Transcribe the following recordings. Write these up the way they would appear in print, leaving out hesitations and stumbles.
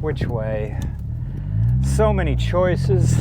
which way? So many choices.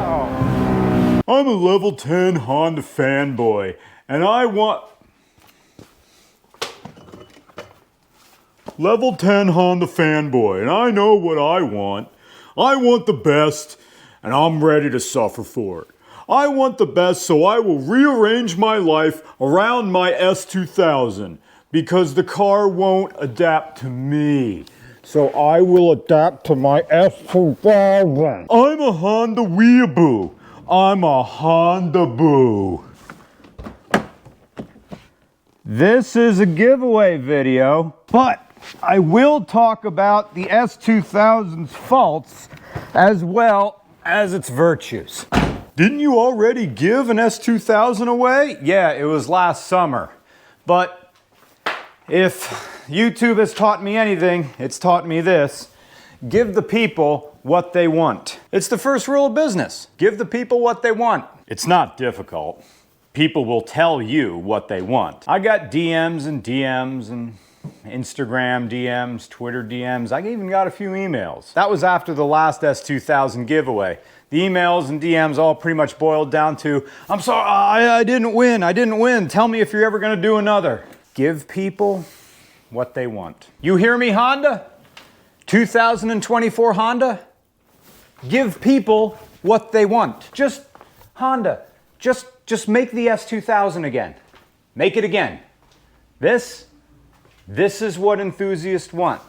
Oh. I'm a level 10 Honda fanboy, and I want... Level 10 Honda fanboy, and I know what I want. I want the best, and I'm ready to suffer for it. I want the best, so I will rearrange my life around my S2000 because the car won't adapt to me. So I will adapt to my S2000. I'm a Honda weeaboo. I'm a Honda boo. This is a giveaway video, but I will talk about the S2000's faults as well as its virtues. Didn't you already give an S2000 away? Yeah, it was last summer. But if YouTube has taught me anything, it's taught me this. Give the people what they want. It's the first rule of business. Give the people what they want. It's not difficult. People will tell you what they want. I got DMs and Instagram DMs, Twitter DMs. I even got a few emails. That was after the last S2000 giveaway. The emails and DMs all pretty much boiled down to, I'm sorry, I didn't win. Tell me if you're ever gonna do another. Give people what they want. You hear me, Honda? 2024 Honda? Give people what they want. Just, Honda, just make the S2000 again. Make it again. This is what enthusiasts want.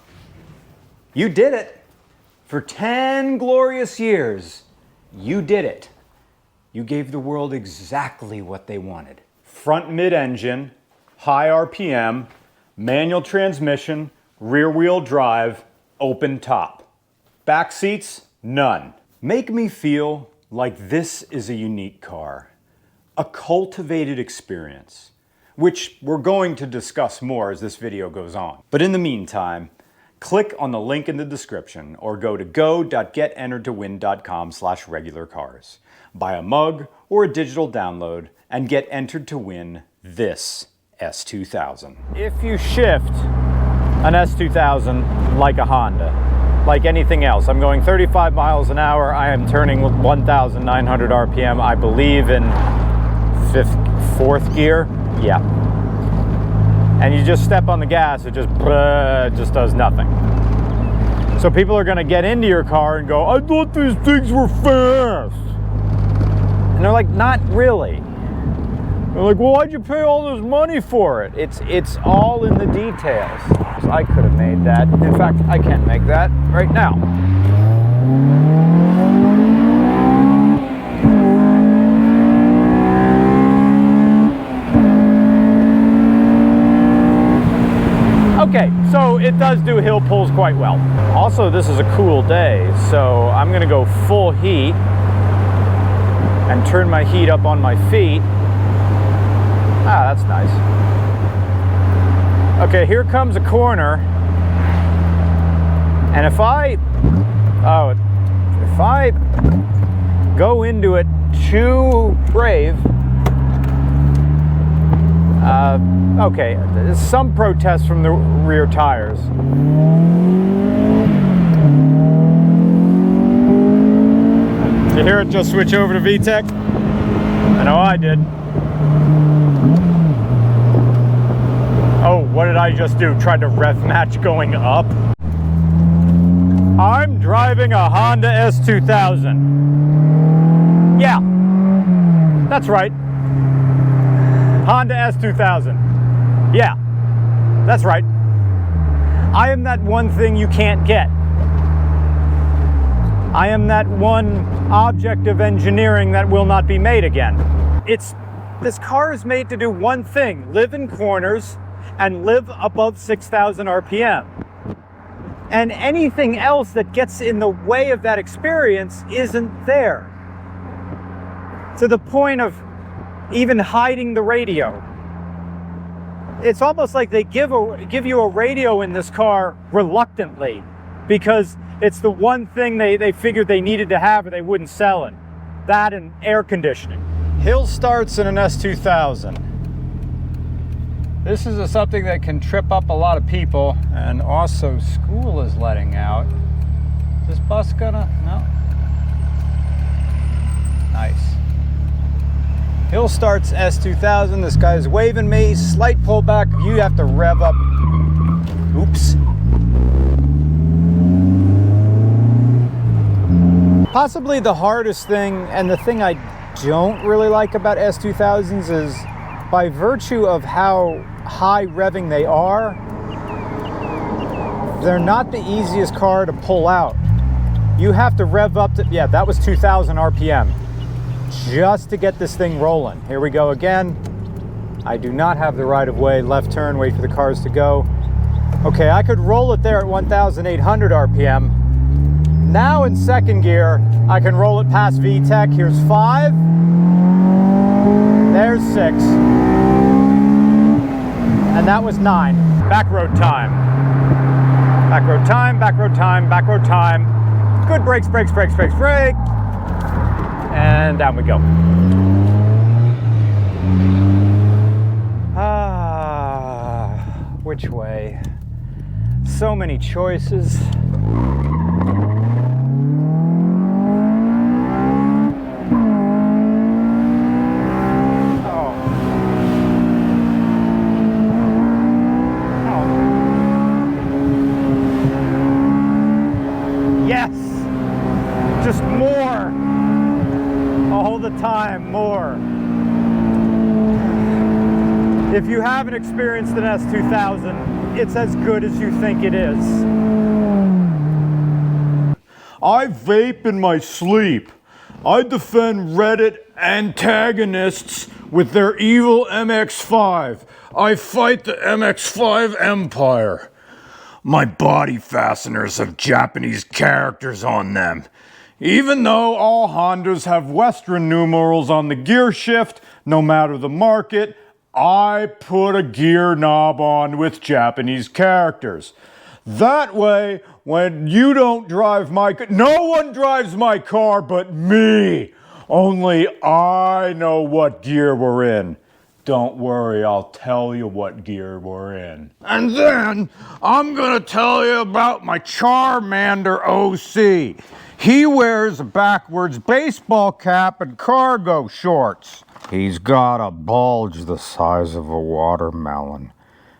You did it. For 10 glorious years, you did it. You gave the world exactly what they wanted. Front mid-engine, high RPM, manual transmission, rear-wheel drive, open top. Back seats, none. Make me feel like this is a unique car. A cultivated experience, which we're going to discuss more as this video goes on. But in the meantime, click on the link in the description or go to go.getenteredtowin.com/regularcars. Buy a mug or a digital download and get entered to win this S2000. If you shift an S2000 like a Honda, like anything else, I'm going 35 miles an hour, I am turning 1,900 RPM, I believe in fourth gear, yeah. And you just step on the gas, it just does nothing. So people are gonna get into your car and go, I thought these things were fast. And they're like, not really. They're like, well, why'd you pay all this money for it? It's all in the details. So I could have made that. In fact, I can make that right now. Okay, so it does do hill pulls quite well. Also, this is a cool day, so I'm gonna go full heat and turn my heat up on my feet. Ah, that's nice. Okay, here comes a corner, and if I go into it too brave, okay, there's some protest from the rear tires. You hear it just switch over to VTEC? I know I did. Oh, what did I just do? Tried to rev match going up? I'm driving a Honda S2000. Yeah, that's right. Honda S2000. Yeah, that's right. I am that one thing you can't get. I am that one object of engineering that will not be made again. This car is made to do one thing, live in corners and live above 6,000 RPM. And anything else that gets in the way of that experience isn't there. To the point of even hiding the radio. It's almost like they give you a radio in this car reluctantly because it's the one thing they figured they needed to have or they wouldn't sell it. That and air conditioning. Hill starts in an S2000. This is something that can trip up a lot of people, and also school is letting out. Is this bus gonna? No. Nice. Hill starts S2000. This guy's waving me. Slight pullback. You have to rev up. Oops. Possibly the hardest thing, and the thing I don't really like about S2000s, is by virtue of how high revving they are, they're not the easiest car to pull out. You have to rev up to, yeah, that was 2,000 RPM just to get this thing rolling. Here we go again. I do not have the right of way. Left turn, wait for the cars to go. Okay, I could roll it there at 1,800 RPM. Now in second gear, I can roll it past VTEC. Here's 5. There's 6. And that was 9. Back road time. Back road time, back road time, back road time. Good brakes, brakes, brakes, brakes, brake. And down we go. Which way? So many choices. Just more, all the time, more. If you haven't experienced an S2000, it's as good as you think it is. I vape in my sleep. I defend Reddit antagonists with their evil MX-5. I fight the MX-5 empire. My body fasteners have Japanese characters on them. Even though all Hondas have Western numerals on the gear shift, no matter the market, I put a gear knob on with Japanese characters. That way, when you don't drive my car, no one drives my car but me. Only I know what gear we're in. Don't worry, I'll tell you what gear we're in. And then, I'm gonna tell you about my Charmander OC. He wears a backwards baseball cap and cargo shorts. He's got a bulge the size of a watermelon.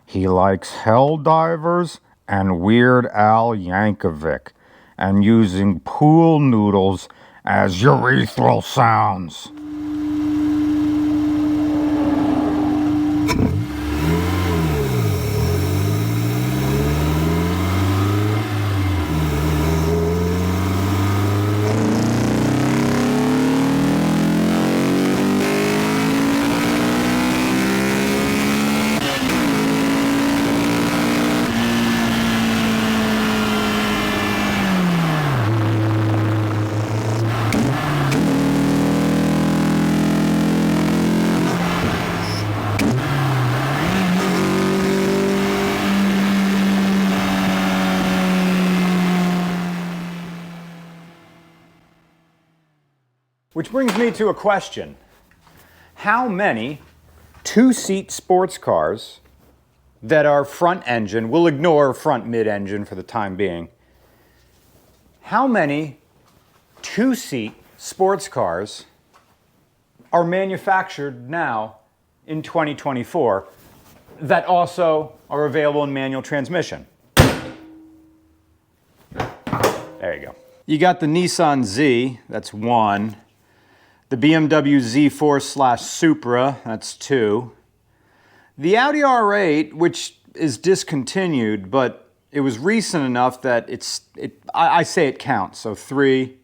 He likes Helldivers and Weird Al Yankovic, and using pool noodles as urethral sounds. Which brings me to a question. How many two-seat sports cars that are front engine, we'll ignore front mid-engine for the time being, how many two-seat sports cars are manufactured now in 2024 that also are available in manual transmission? There you go. You got the Nissan Z, that's 1. The BMW Z4/Supra, that's 2. The Audi R8, which is discontinued, but it was recent enough that I say it counts, so 3.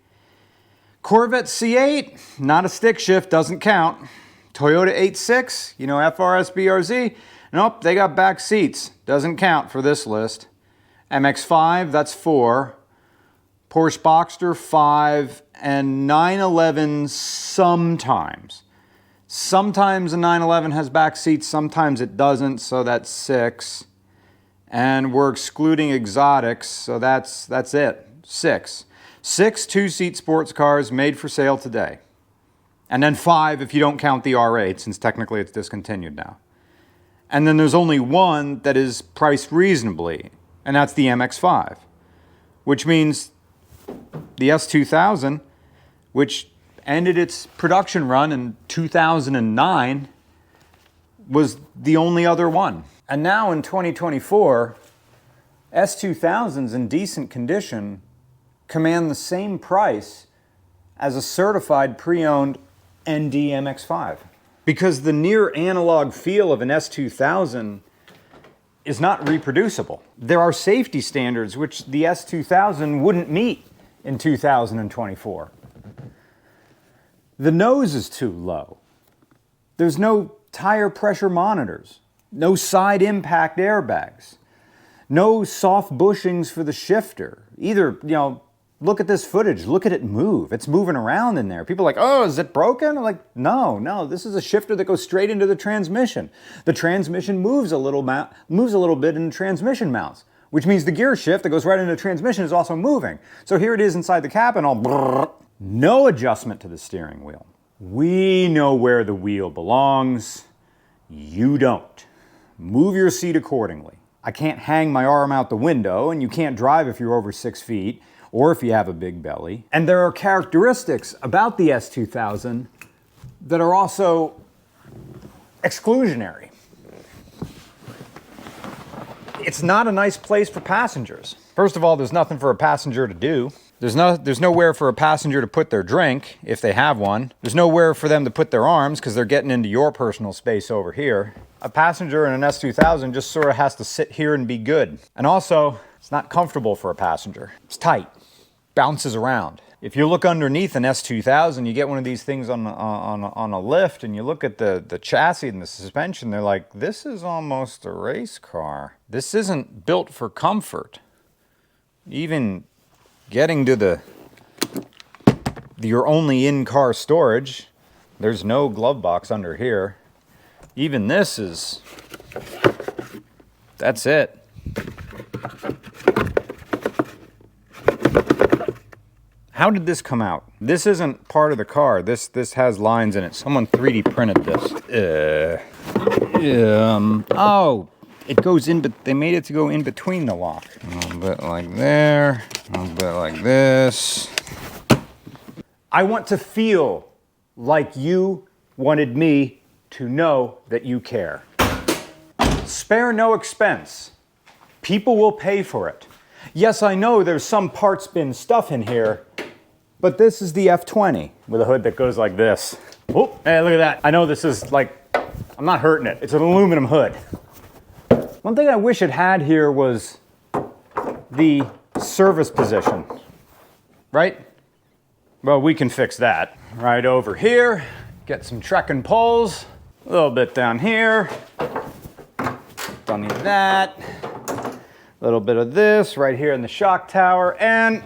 Corvette C8, not a stick shift, doesn't count. Toyota 86, you know, FRS BRZ, nope, they got back seats, doesn't count for this list. MX-5, that's 4. Porsche Boxster, 5, and 911 sometimes. Sometimes a 911 has back seats, sometimes it doesn't, so that's 6. And we're excluding exotics, so that's it, 6. 6 two-seat sports cars made for sale today. And then 5 if you don't count the R8, since technically it's discontinued now. And then there's only one that is priced reasonably, and that's the MX-5, which means the S2000, which ended its production run in 2009, was the only other one. And now in 2024, S2000s in decent condition command the same price as a certified pre-owned ND MX-5. Because the near analog feel of an S2000 is not reproducible. There are safety standards which the S2000 wouldn't meet in 2024. The nose is too low. There's no tire pressure monitors, no side impact airbags, no soft bushings for the shifter. Either, look at this footage, look at it move. It's moving around in there. People are like, oh, is it broken? I'm like, no, this is a shifter that goes straight into the transmission. The transmission moves a little bit in the transmission mounts, which means the gear shift that goes right into the transmission is also moving. So here it is inside the cabin, all brrr. No adjustment to the steering wheel. We know where the wheel belongs. You don't. Move your seat accordingly. I can't hang my arm out the window, and you can't drive if you're over 6 feet, or if you have a big belly. And there are characteristics about the S2000 that are also exclusionary. It's not a nice place for passengers. First of all, there's nothing for a passenger to do. There's nowhere for a passenger to put their drink, if they have one. There's nowhere for them to put their arms, because they're getting into your personal space over here. A passenger in an S2000 just sort of has to sit here and be good. And also, it's not comfortable for a passenger. It's tight. Bounces around. If you look underneath an S2000, you get one of these things on a lift, and you look at the chassis and the suspension, they're like, this is almost a race car. This isn't built for comfort. Even getting to your only in-car storage, there's no glove box under here. Even this is, that's it. How did this come out? This isn't part of the car. This has lines in it. Someone 3D printed this. Oh, it goes in, but they made it to go in between the lock. A little bit like there, a little bit like this. I want to feel like you wanted me to know that you care. Spare no expense. People will pay for it. Yes, I know there's some parts bin stuff in here, but this is the F20 with a hood that goes like this. Oh, hey, look at that. I know this is like, I'm not hurting it. It's an aluminum hood. One thing I wish it had here was the service position, right? Well, we can fix that. Right over here, get some trekking poles, a little bit down here. Don't need that. A little bit of this right here in the shock tower, and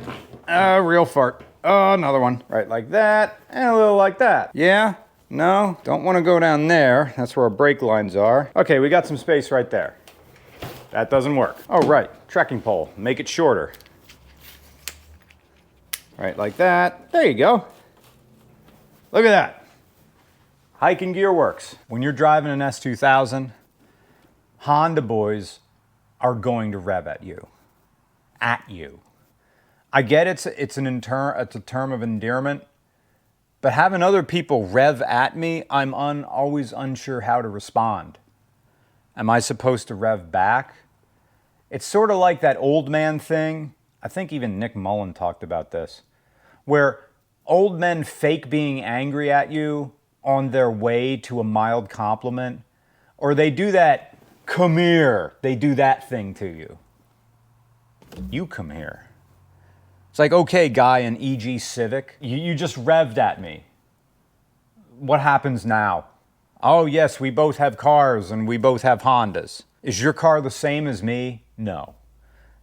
a real fart. Oh, another one. Right like that, and a little like that. Yeah? No? Don't want to go down there. That's where our brake lines are. Okay, we got some space right there. That doesn't work. Oh, right. Trekking pole. Make it shorter. Right like that. There you go. Look at that. Hiking gear works. When you're driving an S2000, Honda boys are going to rev at you. At you. I get it's a term of endearment, but having other people rev at me, I'm always unsure how to respond. Am I supposed to rev back? It's sort of like that old man thing. I think even Nick Mullen talked about this, where old men fake being angry at you on their way to a mild compliment, or they do that, come here, they do that thing to you. You come here. It's like, okay, guy in EG Civic, you just revved at me. What happens now? Oh yes, we both have cars and we both have Hondas. Is your car the same as me? No.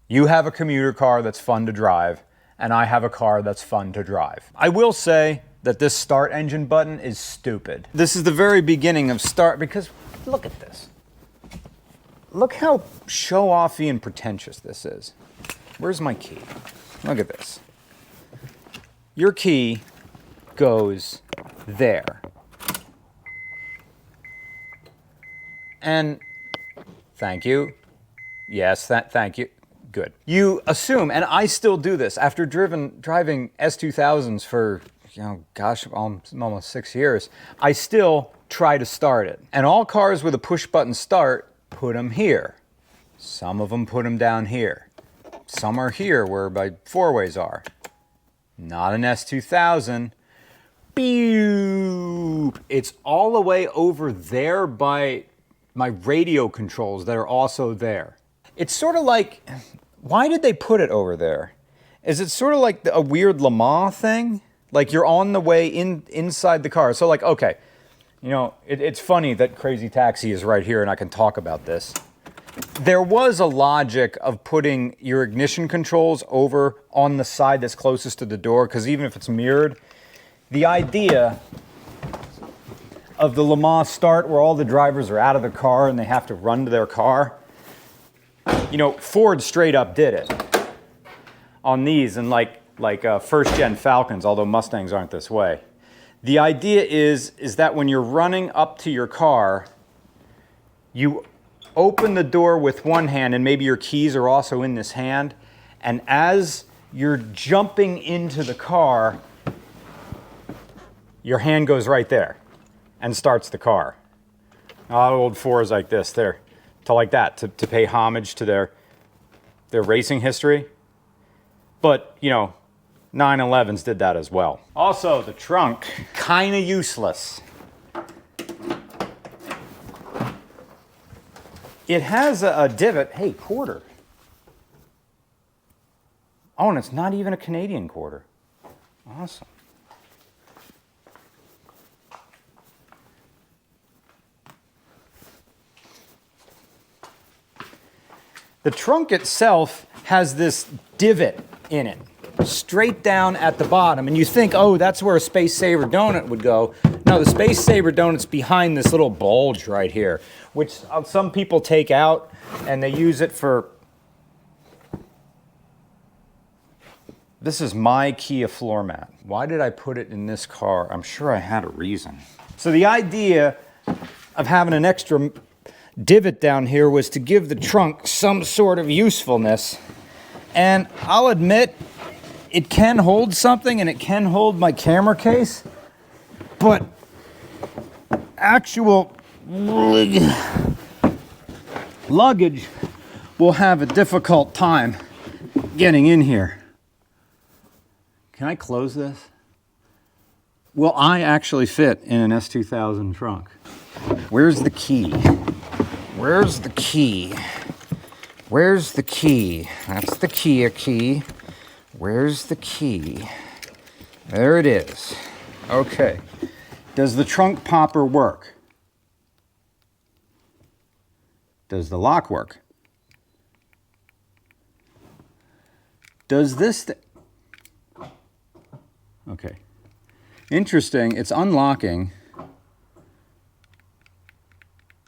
You have a commuter car that's fun to drive, and I have a car that's fun to drive. I will say that this start engine button is stupid. This is the very beginning of start, because look at this. Look how show-offy and pretentious this is. Where's my key? Look at this. Your key goes there. And Thank you. Yes, thank you. Good. You assume, and I still do this, after driving S2000s for, gosh, almost 6 years, I still try to start it. And all cars with a push-button start, put them here. Some of them put them down here. Some are here where my four-ways are. Not an S2000. Beep. It's all the way over there by my radio controls that are also there. It's sort of like, why did they put it over there? Is it sort of like a weird Le Mans thing? Like you're on the way inside the car. So like, okay, it's funny that Crazy Taxi is right here and I can talk about this. There was a logic of putting your ignition controls over on the side that's closest to the door, because even if it's mirrored, the idea of the Le Mans start where all the drivers are out of the car and they have to run to their car, Ford straight up did it on these, and like first gen Falcons, although Mustangs aren't this way. The idea is that when you're running up to your car, you open the door with one hand, and maybe your keys are also in this hand, and as you're jumping into the car, your hand goes right there and starts the car. All old fours like this, to pay homage to their racing history. But, 911s did that as well. Also, the trunk, kind of useless. It has a divot. Hey, quarter. Oh, and it's not even a Canadian quarter. Awesome. The trunk itself has this divot in it, straight down at the bottom. And you think, oh, that's where a Space Saver donut would go. No, the Space Saver donut's behind this little bulge right here, which some people take out and they use it for... This is my Kia floor mat. Why did I put it in this car? I'm sure I had a reason. So the idea of having an extra divot down here was to give the trunk some sort of usefulness. And I'll admit, it can hold something and it can hold my camera case, but actual luggage will have a difficult time getting in here. Can I close this? Will I actually fit in an S2000 trunk? Where's the key? Where's the key? Where's the key? That's the Kia key. Where's the key? There it is. Okay. Does the trunk popper work? Does the lock work? Does this... Okay. Interesting. It's unlocking,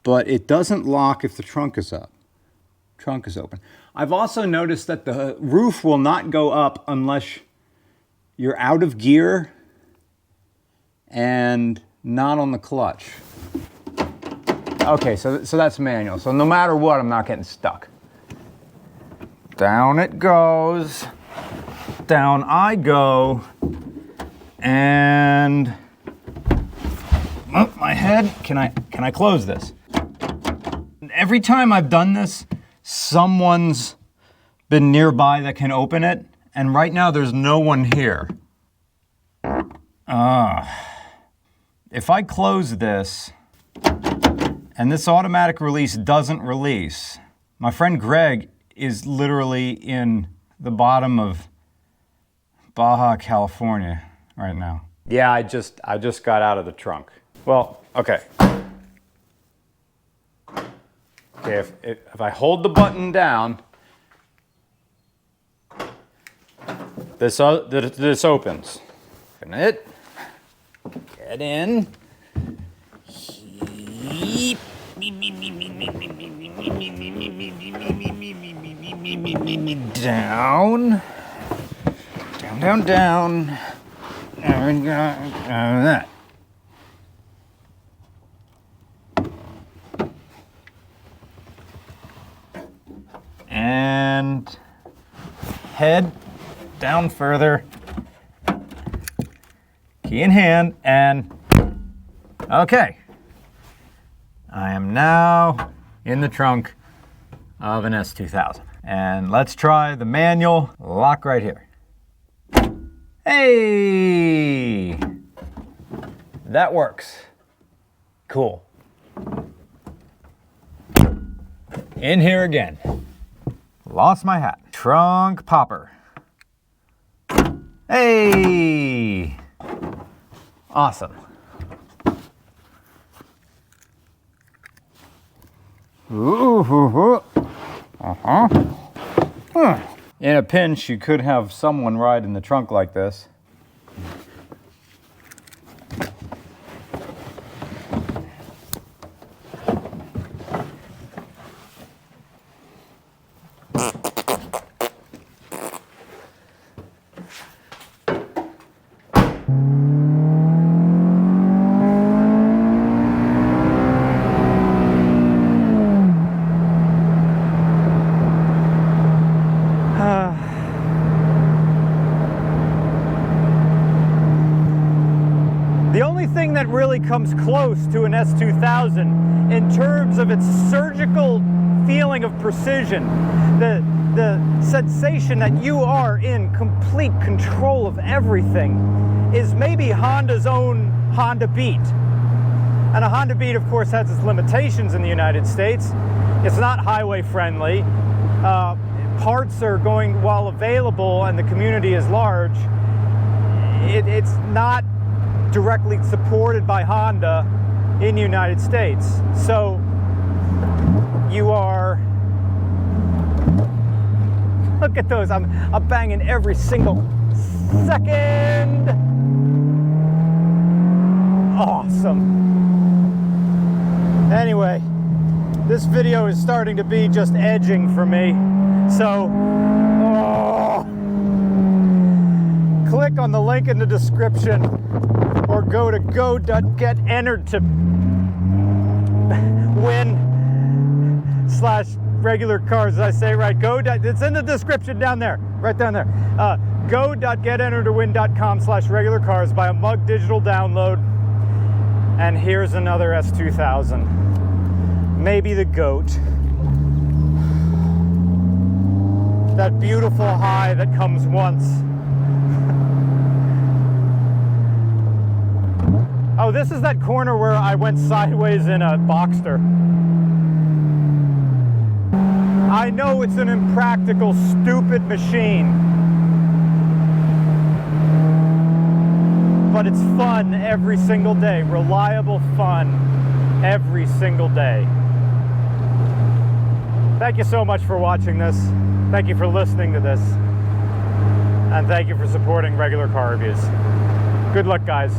but it doesn't lock if the trunk is up. Trunk is open. I've also noticed that the roof will not go up unless you're out of gear and not on the clutch. Okay, so that's manual. So no matter what, I'm not getting stuck. Down it goes. Down I go. And oh, my head. Can I close this? Every time I've done this, someone's been nearby that can open it, and right now there's no one here. If I close this, and this automatic release doesn't release, my friend Greg is literally in the bottom of Baja, California right now. Yeah, I just got out of the trunk. Well, okay. Okay, if I hold the button down, this opens. Open it. Get in. Down. Down, down, down. And that. and head down further. Key in hand, and okay. I am now in the trunk of an S2000. And let's try the manual lock right here. Hey! That works. Cool. In here again. Lost my hat. Trunk popper. Hey! Awesome. Ooh, in a pinch, you could have someone ride in the trunk like this. The only thing that really comes close to an S2000 in terms of its surgical feeling of precision, the sensation that you are in complete control of everything, is maybe Honda's own Honda Beat. And a Honda Beat, of course, has its limitations in the United States. It's not highway friendly. Parts are going, while available and the community is large, it's not directly supported by Honda in the United States. So you are, look at those, I'm banging every single second. Awesome. Anyway, this video is starting to be just edging for me. So, click on the link in the description or go to go.getentered to win/regular cars. Did I say it right? It's in the description down there, right down there. Go.getenteredtowin.com/regular cars. Buy a mug digital download. And here's another S2000. Maybe the GOAT. That beautiful high that comes once. Oh, this is that corner where I went sideways in a Boxster. I know it's an impractical, stupid machine, but it's fun every single day. Reliable fun every single day. Thank you so much for watching this. Thank you for listening to this. And thank you for supporting regular car reviews. Good luck, guys.